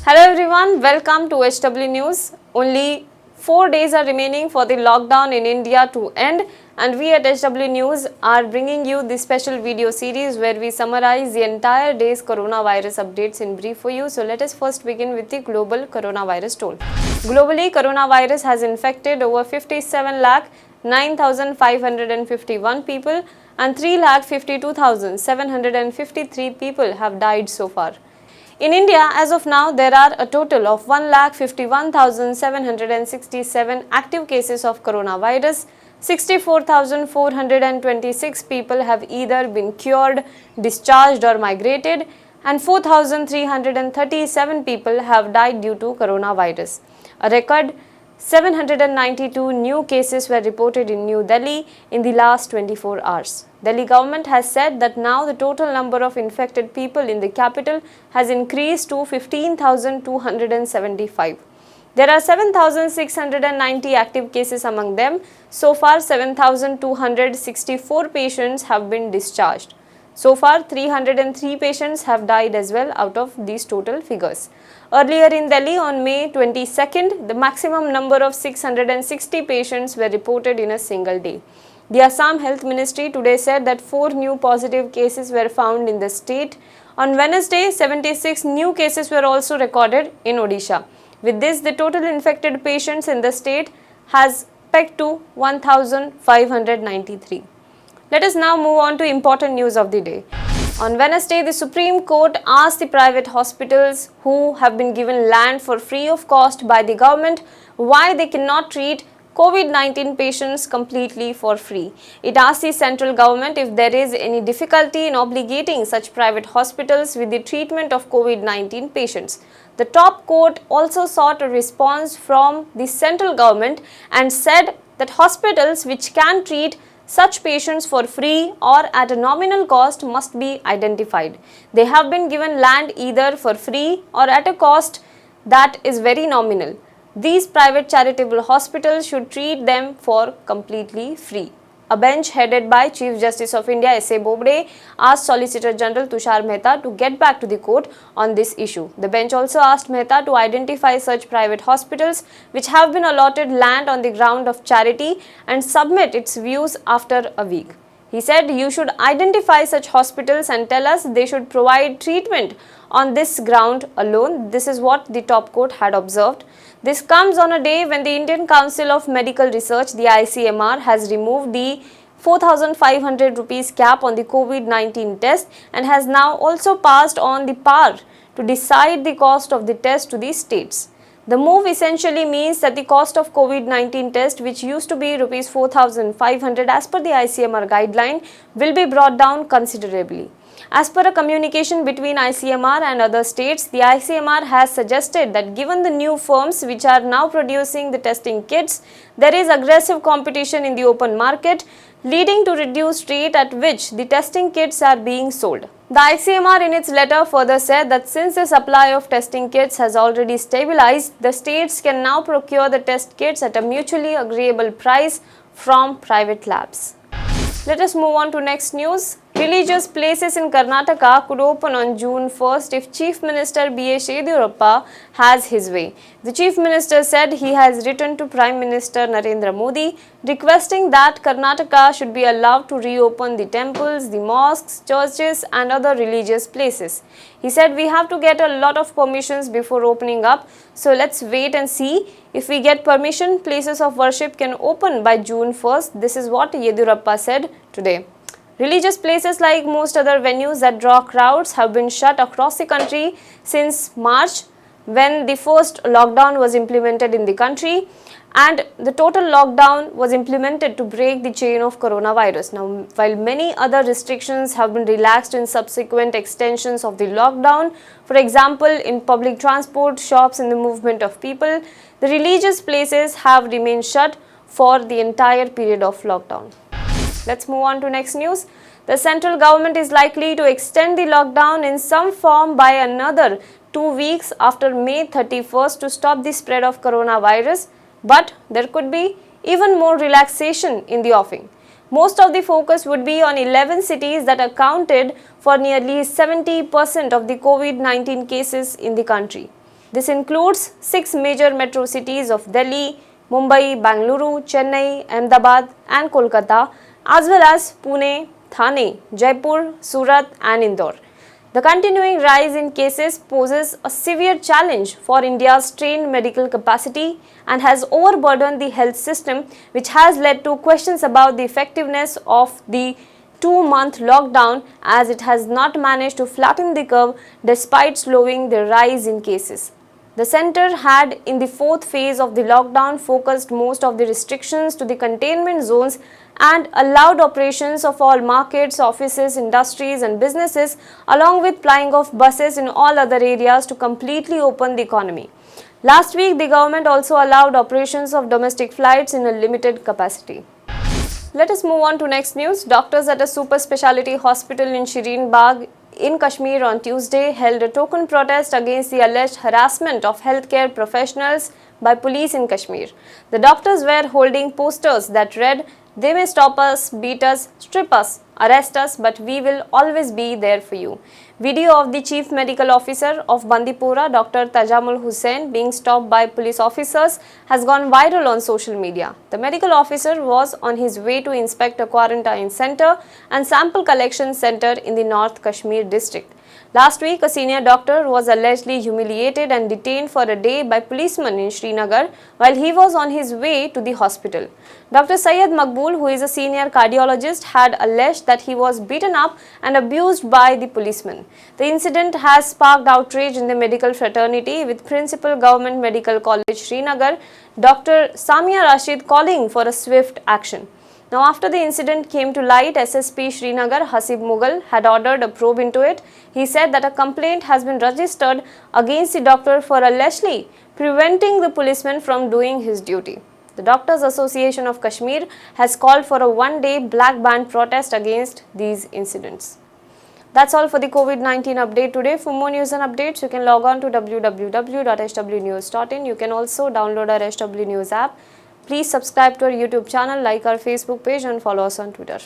Hello everyone, welcome to HW News. Only 4 days are remaining for the lockdown in India to end, and we at HW News are bringing you this special video series where we summarize the entire day's coronavirus updates in brief for you. So let us first begin with the global coronavirus toll. Globally, coronavirus has infected over 57 lakh 9,551 people and 3,52,753 people have died so far. In India, as of now, there are a total of 1,51,767 active cases of coronavirus. 64,426 people have either been cured, discharged or migrated, and 4,337 people have died due to coronavirus. A record 792 new cases were reported in New Delhi in the last 24 hours. Delhi government has said that now the total number of infected people in the capital has increased to 15,275. There are 7,690 active cases among them. So far, 7,264 patients have been discharged. So far, 303 patients have died as well out of these total figures. Earlier in Delhi on May 22nd, the maximum number of 660 patients were reported in a single day. The Assam Health Ministry today said that 4 new positive cases were found in the state. On Wednesday, 76 new cases were also recorded in Odisha. With this, the total infected patients in the state has pegged to 1,593. Let us now move on to important news of the day. On Wednesday, the Supreme Court asked the private hospitals who have been given land for free of cost by the government why they cannot treat COVID-19 patients completely for free. It asked the central government if there is any difficulty in obligating such private hospitals with the treatment of COVID-19 patients. The top court also sought a response from the central government and said that hospitals which can treat such patients for free or at a nominal cost must be identified. They have been given land either for free or at a cost that is very nominal. These private charitable hospitals should treat them for completely free. A bench headed by Chief Justice of India S.A. Bobde asked Solicitor General Tushar Mehta to get back to the court on this issue. The bench also asked Mehta to identify such private hospitals which have been allotted land on the ground of charity and submit its views after a week. He said, "You should identify such hospitals and tell us they should provide treatment on this ground alone." This is what the top court had observed. This comes on a day when the Indian Council of Medical Research, the ICMR, has removed the 4,500 rupees cap on the COVID-19 test and has now also passed on the power to decide the cost of the test to the states. The move essentially means that the cost of COVID-19 test, which used to be rupees 4,500 as per the ICMR guideline, will be brought down considerably. As per a communication between ICMR and other states, the ICMR has suggested that given the new firms which are now producing the testing kits, there is aggressive competition in the open market, leading to reduced rate at which the testing kits are being sold. The ICMR in its letter further said that since the supply of testing kits has already stabilized, the states can now procure the test kits at a mutually agreeable price from private labs. Let us move on to next news. Religious places in Karnataka could open on June 1st if Chief Minister B.S. Yediyurappa has his way. The Chief Minister said he has written to Prime Minister Narendra Modi requesting that Karnataka should be allowed to reopen the temples, the mosques, churches and other religious places. He said we have to get a lot of permissions before opening up, so let's wait and see. If we get permission, places of worship can open by June 1st. This is what Yediyurappa said today. Religious places, like most other venues that draw crowds, have been shut across the country since March, when the first lockdown was implemented in the country, and the total lockdown was implemented to break the chain of coronavirus. Now, while many other restrictions have been relaxed in subsequent extensions of the lockdown, for example, in public transport, shops and the movement of people, the religious places have remained shut for the entire period of lockdown. Let's move on to next news. The central government is likely to extend the lockdown in some form by another 2 weeks after May 31st to stop the spread of coronavirus, but there could be even more relaxation in the offing. Most of the focus would be on 11 cities that accounted for nearly 70% of the COVID-19 cases in the country. This includes 6 major metro cities of Delhi, Mumbai, Bangalore, Chennai, Ahmedabad and Kolkata, as well as Pune, Thane, Jaipur, Surat and Indore. The continuing rise in cases poses a severe challenge for India's trained medical capacity and has overburdened the health system, which has led to questions about the effectiveness of the 2-month lockdown, as it has not managed to flatten the curve despite slowing the rise in cases. The centre had, in the 4th phase of the lockdown, focused most of the restrictions to the containment zones and allowed operations of all markets, offices, industries and businesses, along with plying of buses in all other areas to completely open the economy. Last week, the government also allowed operations of domestic flights in a limited capacity. Let us move on to next news. Doctors at a super speciality hospital in Shireen Bagh in Kashmir on Tuesday held a token protest against the alleged harassment of healthcare professionals by police in Kashmir. The doctors were holding posters that read, "They may stop us, beat us, strip us, arrest us, but we will always be there for you." Video of the Chief Medical Officer of Bandipora, Dr. Tajamul Hussain, being stopped by police officers has gone viral on social media. The medical officer was on his way to inspect a quarantine center and sample collection center in the North Kashmir district. Last week, a senior doctor was allegedly humiliated and detained for a day by policemen in Srinagar while he was on his way to the hospital. Dr. Syed Maqbool, who is a senior cardiologist, had alleged that he was beaten up and abused by the policemen. The incident has sparked outrage in the medical fraternity, with Principal Government Medical College Srinagar, Dr. Samia Rashid, calling for a swift action. Now, after the incident came to light, SSP Srinagar Hasib Mughal had ordered a probe into it. He said that a complaint has been registered against the doctor for allegedly preventing the policeman from doing his duty. The Doctors Association of Kashmir has called for a one-day black band protest against these incidents. That's all for the COVID-19 update today. For more news and updates, you can log on to www.hwnews.in. You can also download our HW News app. Please subscribe to our YouTube channel, like our Facebook page and follow us on Twitter.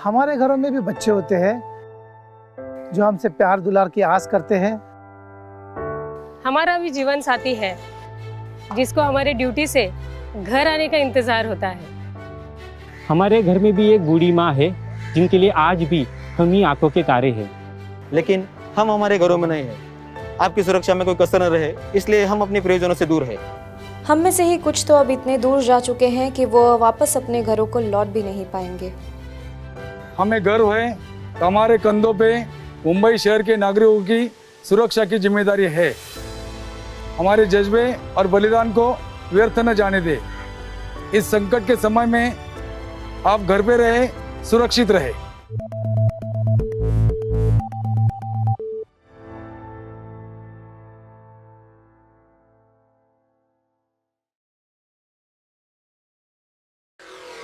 हमारे घरों में भी बच्चे होते हैं जो हमसे प्यार दुलार की आस करते हैं। हमारा भी जीवन साथी है जिसको हमारे ड्यूटी से घर आने का इंतजार होता है। हमारे घर में भी एक बूढ़ी माँ है जिनके लिए आज भी हम ही आंखों के तारे हैं। लेकिन हम हमारे घरों में नहीं हैं। आपकी सुरक्षा में कोई कसर न रहे, इसलिए हम अपने प्रियजनों से दूर हैं। हम में से ही कुछ तो अब इतने दूर जा चुके हैं कि वो वापस अपने घरों को लौट भी नहीं पाएंगे। हमें गर्व है कि हमारे कंधों पे मुंबई शहर के नागरिकों की सुरक्षा की जिम्मेदारी है। हमारे जज्बे और बलिदान को व्यर्थ न जाने दे। इस संकट के समय में आप घर पे रहे, सुरक्षित रहे।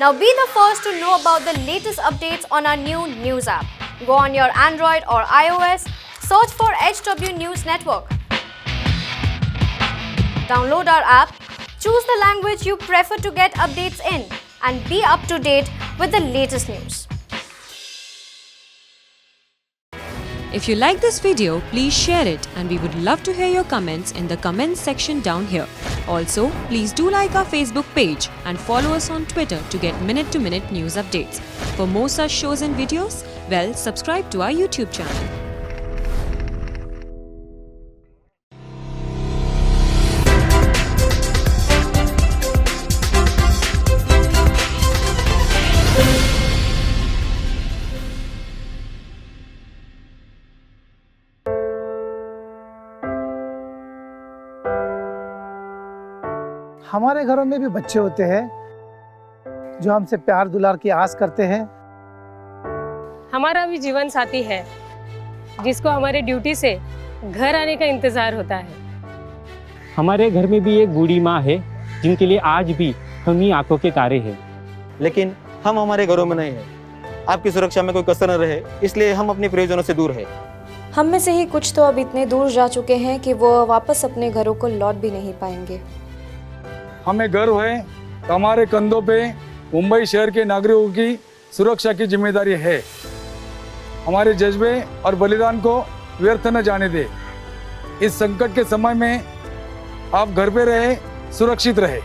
Now be the first to know about the latest updates on our new news app. Go on your Android or iOS, search for HW News Network. Download our app, choose the language you prefer to get updates in, and be up to date with the latest news. If you like this video, please share it, and we would love to hear your comments in the comments section down here. Also, please do like our Facebook page and follow us on Twitter to get minute-to-minute news updates. For more such shows and videos, well, subscribe to our YouTube channel. हमारे घरों में भी बच्चे होते हैं जो हमसे प्यार दुलार की आस करते हैं। हमारा भी जीवन साथी है जिसको हमारे ड्यूटी से घर आने का इंतजार होता है। हमारे घर में भी एक बूढ़ी माँ है जिनके लिए आज भी हम ही आंखों के तारे हैं। लेकिन हम हमारे घरों में नहीं हैं। आपकी सुरक्षा में कोई कसर न रहे, इसलिए हम अपने प्रियजनों से दूर हैं। हम में से ही कुछ तो अब इतने दूर जा चुके हैं कि वो वापस अपने घरों को लौट भी नहीं पाएंगे। हमें गर्व है कि हमारे कंधों पे मुंबई शहर के नागरिकों की सुरक्षा की जिम्मेदारी है। हमारे जज्बे और बलिदान को व्यर्थ न जाने दे। इस संकट के समय में आप घर पे रहे, सुरक्षित रहे।